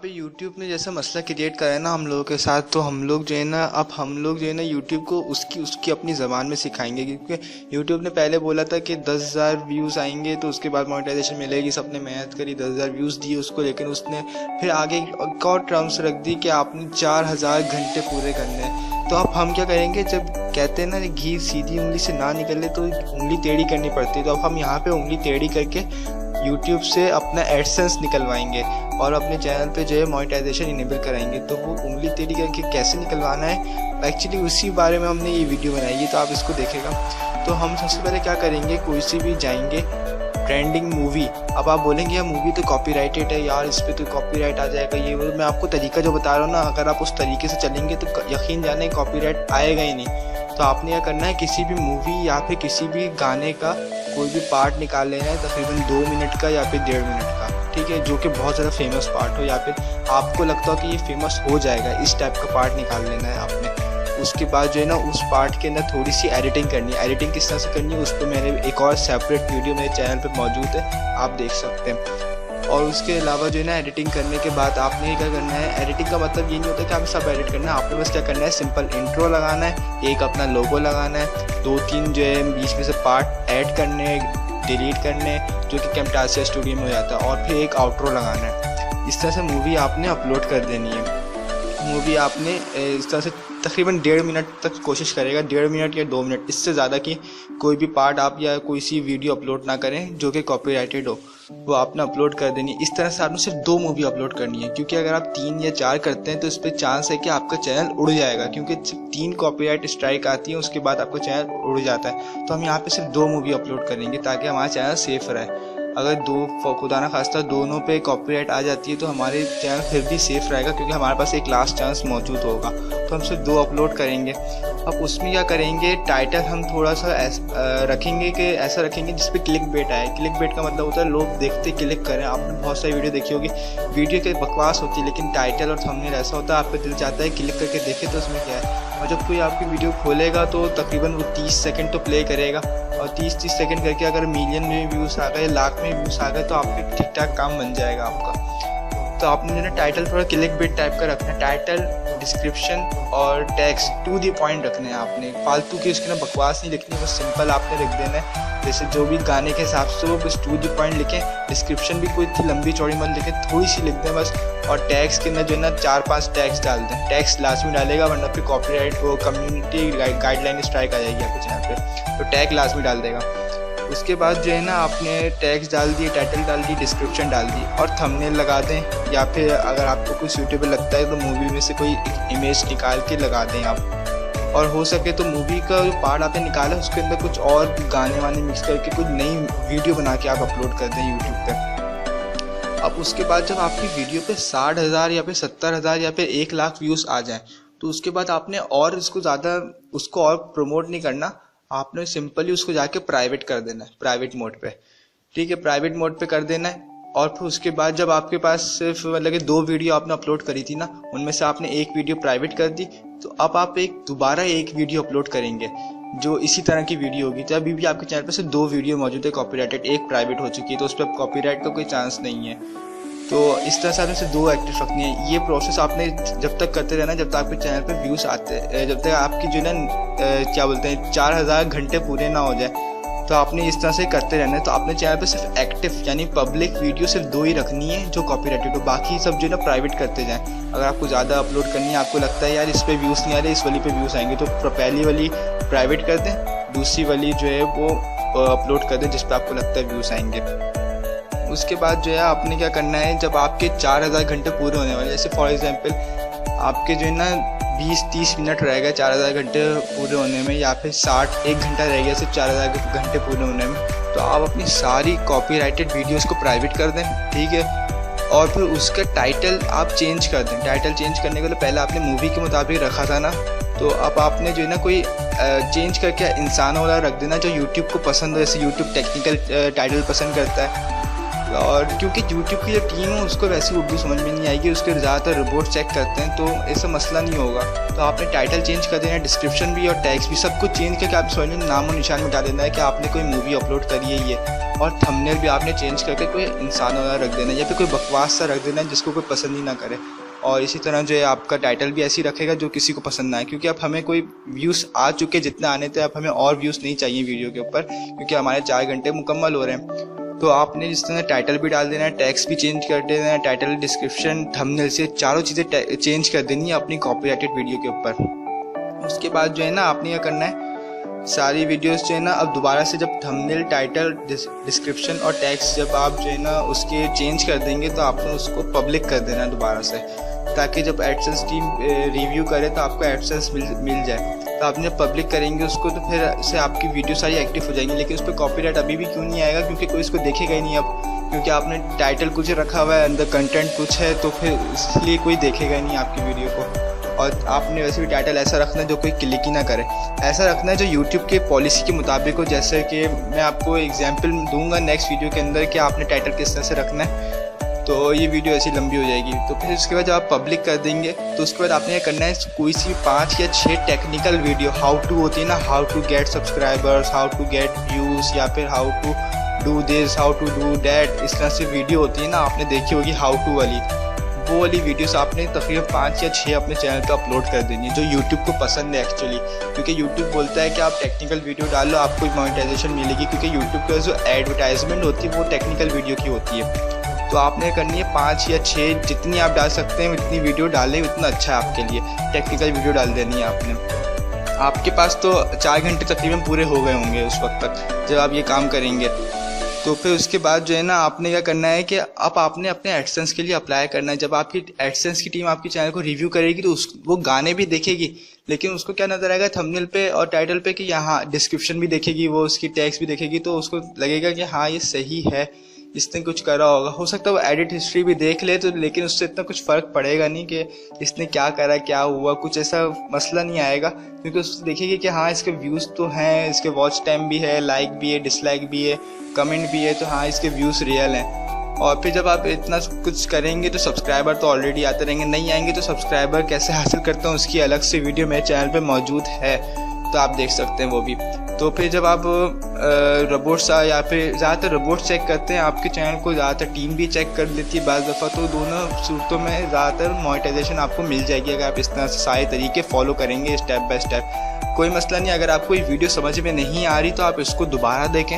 पे YouTube ने जैसा मसला क्रिएट करा है ना हम लोगों के साथ, तो हम लोग जो है ना YouTube को उसकी अपनी ज़बान में सिखाएंगे। क्योंकि YouTube ने पहले बोला था कि 10,000 व्यूज़ आएंगे तो उसके बाद मोनेटाइजेशन मिलेगी। सबने मेहनत करी, 10,000 व्यूज़ दिए उसको, लेकिन उसने फिर आगे एक और टर्म्स रख दी कि आपने 4,000 घंटे पूरे करने हैं। तो अब हम क्या करेंगे, जब कहते हैं ना घी सीधी उंगली से ना निकले तो उंगली टेढ़ी करनी पड़ती है, तो अब हम यहाँ पे उंगली टेढ़ी करके YouTube से अपना एडसेंस निकलवाएंगे और अपने चैनल पे जो है मोनेटाइजेशन इनेबल कराएंगे। तो वो उंगली टेढ़ी करके कैसे निकलवाना है, एक्चुअली उसी बारे में हमने ये वीडियो बनाई है, तो आप इसको देखेगा। तो हम सबसे पहले क्या करेंगे, कोई सी भी जाएंगे ट्रेंडिंग मूवी। अब आप बोलेंगे यार मूवी तो कॉपीराइटेड है यार, इस पर तो कॉपीराइट आ जाएगा, ये वो। मैं आपको तरीका जो बता रहा हूँ ना, अगर आप उस तरीके से चलेंगे तो यकीन जाने कॉपीराइट आएगा ही नहीं। तो आपने क्या करना है, किसी भी मूवी या फिर किसी भी गाने का कोई भी पार्ट निकाल लेना है, तकरीबन 2 मिनट का या फिर 1.5 मिनट का, ठीक है, जो कि बहुत ज़्यादा फेमस पार्ट हो या फिर आपको लगता हो कि ये फेमस हो जाएगा, इस टाइप का पार्ट निकाल लेना है आपने। उसके बाद जो है ना उस पार्ट के अंदर थोड़ी सी एडिटिंग करनी है। एडिटिंग किस तरह से करनी है, उस पर मैंने एक और सेपरेट वीडियो मेरे चैनल पे मौजूद है, आप देख सकते हैं। और उसके अलावा जो है ना एडिटिंग करने के बाद आपने क्या करना है, एडिटिंग का मतलब ये नहीं होता कि आप सब एडिट करना है, आपने बस क्या करना है, सिंपल इंट्रो लगाना है, एक अपना लोगो लगाना है, 2-3 जो है बीच में से पार्ट ऐड करने, डिलीट करने, जो कि कैमटासिया स्टूडियो में हो जाता है, और फिर एक आउट्रो लगाना है। इस तरह से मूवी आपने अपलोड कर देनी है। मूवी आपने इस तरह से तकरीबन 1.5 मिनट तक कोशिश करेगा, 1.5 मिनट या 2 मिनट, इससे ज़्यादा की कोई भी पार्ट आप या कोई सी वीडियो अपलोड ना करें जो कि कॉपीराइटेड हो, वो आपने अपलोड कर देनी है। इस तरह से आपने सिर्फ 2 मूवी अपलोड करनी है, क्योंकि अगर आप 3 या 4 करते हैं तो इस पर चांस है कि आपका चैनल उड़ जाएगा, क्योंकि 3 कॉपीराइट स्ट्राइक आती है, उसके बाद आपका चैनल उड़ जाता है। तो हम यहाँ पे सिर्फ 2 मूवी अपलोड करेंगे ताकि हमारा चैनल सेफ रहे। अगर खुदा ना खास्ता दोनों पे कॉपीराइट आ जाती है तो हमारे चैनल फिर भी सेफ रहेगा, क्योंकि हमारे पास एक लास्ट चांस मौजूद होगा। तो हम सिर्फ 2 अपलोड करेंगे। अब उसमें क्या करेंगे, टाइटल हम थोड़ा सा रखेंगे कि ऐसा रखेंगे जिस पे क्लिक बेट आए। क्लिक बेट का मतलब होता है लोग देखते क्लिक करें। आपने बहुत सारी वीडियो देखी होगी, वीडियो के बकवास होती है लेकिन टाइटल और थंबनेल ऐसा होता है, आपका दिल चाहता है क्लिक करके देखे तो उसमें क्या है। और जब कोई आपकी वीडियो खोलेगा तो तकरीबन वो 30 सेकंड तो प्ले करेगा, और 30 सेकंड करके अगर मिलियन में व्यूज़ आ गए, लाख में व्यूज़ आ गए, तो आपके ठीक ठाक काम बन जाएगा आपका। तो आपने जो है टाइटल थोड़ा क्लिक बेट टाइप का रखना है। टाइटल, डिस्क्रिप्शन और टेक्स्ट टू द पॉइंट रखने हैं आपने, फालतू की उसके ना बकवास नहीं लिखनी, बस सिंपल आपने लिख देना है। जैसे जो भी गाने के हिसाब से वो बस टू द पॉइंट लिखें। डिस्क्रिप्शन भी कोई इतनी लंबी चौड़ी मत लिखें, थोड़ी सी लिख दें बस। और टैग्स के अंदर जो है ना 4-5 टैग्स डाल दें। टैग्स लास्ट में डालेगा, वरना फिर कॉपीराइट वो कम्युनिटी गाइडलाइन स्ट्राइक आ जाएगी आपके चैनल पे, तो टैग लास्ट में डाल देगा। उसके बाद जो है ना आपने टैग्स डाल दिए, टाइटल डाल दी, डिस्क्रिप्शन डाल दी, और थंबनेल लगा दें, या फिर अगर आपको कोई सूटेबल लगता है तो मूवी में से कोई इमेज निकाल के लगा दें आप। और हो सके तो मूवी का जो पार्ट आपने निकाला उसके अंदर कुछ और गाने वाने मिक्स करके कुछ नई वीडियो बना के आप अपलोड कर दें यूट्यूब पर। अब उसके बाद जब आपकी वीडियो पे 60,000 या फिर 70,000 या फिर 1 लाख व्यूज़ आ जाएँ, तो उसके बाद आपने और इसको ज़्यादा उसको और प्रमोट नहीं करना, आपने सिंपली उसको जाके प्राइवेट कर देना है, प्राइवेट मोड पे, ठीक है, प्राइवेट मोड पे कर देना है। और फिर उसके बाद जब आपके पास सिर्फ मतलब कि 2 वीडियो आपने अपलोड करी थी ना, उनमें से आपने 1 वीडियो प्राइवेट कर दी, तो अब आप दोबारा एक वीडियो अपलोड करेंगे जो इसी तरह की वीडियो होगी। तो अभी भी आपके चैनल पे सिर्फ 2 वीडियो मौजूद है कॉपीराइटेड, एक प्राइवेट हो चुकी है, तो उस पर कॉपीराइट का कोई चांस नहीं है। तो इस तरह से आपने सिर्फ 2 एक्टिव रखनी है। ये प्रोसेस आपने जब तक करते रहना जब तक आपके चैनल पे व्यूज़ आते हैं, जब तक आपकी जो है ना क्या बोलते हैं 4,000 घंटे पूरे ना हो जाए, तो आपने इस तरह से करते रहना है। तो अपने चैनल पे सिर्फ एक्टिव यानी पब्लिक वीडियो सिर्फ 2 ही रखनी है जो कॉपीराइटेड हो, बाकी सब जो है ना प्राइवेट करते जाएं। अगर आपको ज़्यादा अपलोड करनी है, आपको लगता है यार इस पर व्यूज़ नहीं आ रहे, इस वाली पे व्यूज़ आएंगे, तो पहली वाली प्राइवेट कर दें, दूसरी वाली जो है वो अपलोड कर दें जिस पर आपको लगता है व्यूज़ आएंगे। उसके बाद जो है आपने क्या करना है, जब आपके 4,000 घंटे पूरे होने वाले, जैसे फॉर एग्जांपल आपके जो है ना 20-30 मिनट रह गए 4,000 घंटे पूरे होने में, या फिर 1 घंटा रह गया सिर्फ 4,000 घंटे पूरे होने में, तो आप अपनी सारी कॉपीराइटेड वीडियोस को प्राइवेट कर दें, ठीक है। और फिर उसका टाइटल आप चेंज कर दें। टाइटल चेंज करने के लिए पहले आपने मूवी के मुताबिक रखा था ना, तो अब आपने जो है ना कोई चेंज करके इंसान वाला रख देना जो यूट्यूब को पसंद हो। जैसे यूट्यूब टेक्निकल टाइटल पसंद करता है, और क्योंकि यूट्यूब की जो टीम है उसको वैसे उर्दू समझ में नहीं आएगी, उसके ज़्यादातर रिपोर्ट चेक करते हैं, तो ऐसा मसला नहीं होगा। तो आपने टाइटल चेंज कर देना है, डिस्क्रिप्शन भी और टैग्स भी सब कुछ चेंज करके आप समझ में नाम और निशान मिटा देना है कि आपने कोई मूवी अपलोड करी है ये। और थंबनेल भी आपने चेंज करके कोई इंसान वाला रख देना है या फिर कोई बकवास सा रख देना है जिसको कोई पसंद ही ना करे। और इसी तरह जो है आपका टाइटल भी ऐसी रखेगा जो किसी को पसंद ना आए, क्योंकि अब हमें कोई व्यूज़ आ चुके जितने आने थे, अब हमें और व्यूज़ नहीं चाहिए वीडियो के ऊपर, क्योंकि हमारे 4 घंटे मुकम्मल हो रहे हैं। तो आपने जिस तरह टाइटल भी डाल देना है, टैक्स भी चेंज कर देना है, टाइटल, डिस्क्रिप्शन, थंबनेल से चारों चीज़ें चेंज कर देनी है अपनी कॉपीराइटेड वीडियो के ऊपर। उसके बाद जो है ना आपने क्या करना है, सारी वीडियोस जो है ना अब दोबारा से जब थंबनेल, टाइटल, डिस्क्रिप्शन और टैक्स जब आप जो है ना उसके चेंज कर देंगे तो आपने उसको पब्लिक कर देना है दोबारा से, ताकि जब एडसेंस टीम रिव्यू करे तो आपको एडसेंस मिल जाए। तो आपने जब पब्लिक करेंगे उसको तो फिर से आपकी वीडियो सारी एक्टिव हो जाएंगी। लेकिन उस पर कॉपीराइट अभी भी क्यों नहीं आएगा, क्योंकि कोई इसको देखेगा ही नहीं अब, क्योंकि आपने टाइटल कुछ रखा हुआ है, अंदर कंटेंट कुछ है, तो फिर इसलिए कोई देखेगा ही नहीं आपकी वीडियो को। और आपने वैसे भी टाइटल ऐसा रखना है जो कोई क्लिक ही ना करे, ऐसा रखना है जो यूट्यूब के पॉलिसी के मुताबिक हो। जैसे कि मैं आपको एग्जांपल दूंगा नेक्स्ट वीडियो के अंदर कि आपने टाइटल किस तरह से रखना है, तो ये वीडियो ऐसी लंबी हो जाएगी। तो फिर उसके बाद जब आप पब्लिक कर देंगे तो उसके बाद आपने ये करना है, कोई सी 5 या 6 टेक्निकल वीडियो, हाउ टू होती है ना, how to get subscribers, how to get views, या फिर how to do this, how to do that, इस तरह से वीडियो होती है ना, आपने देखी होगी हाउ टू वाली, वो वाली वीडियोस आपने तकरीबन 5 या 6 अपने चैनल पे अपलोड कर देनी है, जो यूट्यूब को पसंद है एक्चुअली। क्योंकि यूट्यूब बोलता है कि आप टेक्निकल वीडियो डालो, आपको मोनेटाइजेशन मिलेगी, क्योंकि यूट्यूब का जो एडवर्टाइजमेंट होती है वो टेक्निकल वीडियो की होती है। तो आपने करनी है 5 या 6, जितनी आप डाल सकते हैं उतनी वीडियो डालें, उतना अच्छा है आपके लिए। टेक्निकल वीडियो डाल देनी है आपने। आपके पास तो 4 घंटे तकरीबन पूरे हो गए होंगे उस वक्त तक जब आप ये काम करेंगे। तो फिर उसके बाद जो है ना आपने क्या करना है कि अब आपने अपने एडसेंस के लिए अप्लाई करना है। जब आपकी एडसेंस की टीम आपके चैनल को रिव्यू करेगी तो वो गाने भी देखेगी, लेकिन उसको क्या नजर आएगा थंबनेल पे और टाइटल पे कि यहाँ डिस्क्रिप्शन भी देखेगी, वो उसकी टैग्स भी देखेगी, तो उसको लगेगा कि हाँ ये सही है, इसने कुछ करा होगा। हो सकता है वो एडिट हिस्ट्री भी देख ले, तो लेकिन उससे इतना कुछ फ़र्क पड़ेगा नहीं कि इसने क्या करा, क्या हुआ, कुछ ऐसा मसला नहीं आएगा, क्योंकि उसको देखेगी कि हाँ इसके व्यूज़ तो हैं, इसके वॉच टाइम भी है, लाइक भी है, डिसलाइक भी है, कमेंट भी है, तो हाँ इसके व्यूज़ रियल हैं। और फिर जब आप इतना कुछ करेंगे तो सब्सक्राइबर तो ऑलरेडी आते रहेंगे, नहीं आएंगे तो सब्सक्राइबर कैसे हासिल करते हैं उसकी अलग से वीडियो मेरे चैनल पर मौजूद है, तो आप देख सकते हैं वो भी। तो फिर जब आप रोबोट्स या फिर ज़्यादातर रोबोट्स चेक करते हैं आपके चैनल को, ज़्यादातर टीम भी चेक कर लेती है बाज़ दफ़ा, तो दोनों सूरतों में ज़्यादातर मोनेटाइजेशन आपको मिल जाएगी अगर आप इस तरह से सारे तरीके फॉलो करेंगे स्टेप बाय स्टेप। कोई मसला नहीं, अगर आपको ये वीडियो समझ में नहीं आ रही तो आप इसको दोबारा देखें,